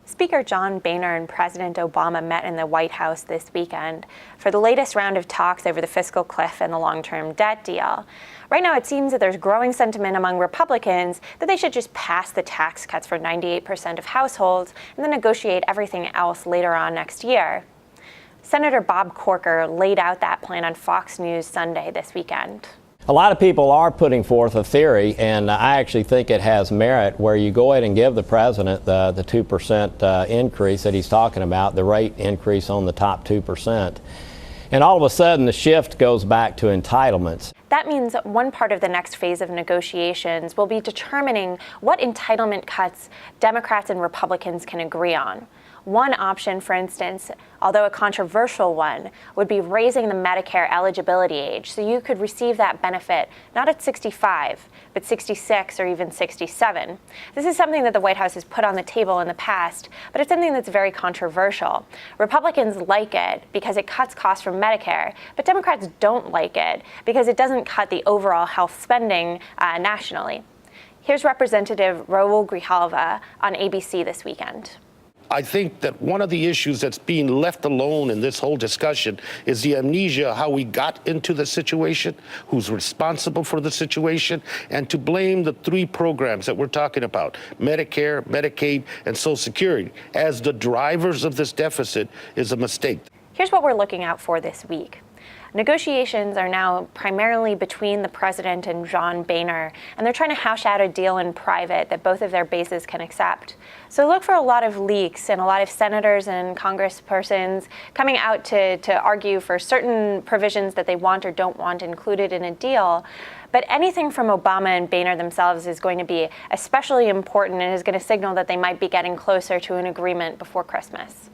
Speaker John Boehner and President Obama met in the White House this weekend for the latest round of talks over the fiscal cliff and the long-term debt deal. Right now, it seems that there's growing sentiment among Republicans that they should just pass the tax cuts for 98% of households and then negotiate everything else later on next year. Senator Bob Corker laid out that plan on Fox News Sunday this weekend. A lot of people are putting forth a theory, and I actually think it has merit, where you go ahead and give the president the 2% increase that he's talking about, the rate increase on the top 2%. And all of a sudden, the shift goes back to entitlements. That means one part of the next phase of negotiations will be determining what entitlement cuts Democrats and Republicans can agree on. One option, for instance, although a controversial one, would be raising the Medicare eligibility age so you could receive that benefit not at 65, but 66 or even 67. This is something that the White House has put on the table in the past, but it's something that's very controversial. Republicans like it because it cuts costs from Medicare, but Democrats don't like it because it doesn't cut the overall health spending nationally. Here's Representative Raul Grijalva on ABC this weekend. I think that one of the issues that's being left alone in this whole discussion is the amnesia, how we got into the situation, who's responsible for the situation, and to blame the three programs that we're talking about, Medicare, Medicaid, and Social Security, as the drivers of this deficit is a mistake. Here's what we're looking out for this week. Negotiations are now primarily between the president and John Boehner, and they're trying to hash out a deal in private that both of their bases can accept. So look for a lot of leaks and a lot of senators and congresspersons coming out to argue for certain provisions that they want or don't want included in a deal. But anything from Obama and Boehner themselves is going to be especially important and is going to signal that they might be getting closer to an agreement before Christmas.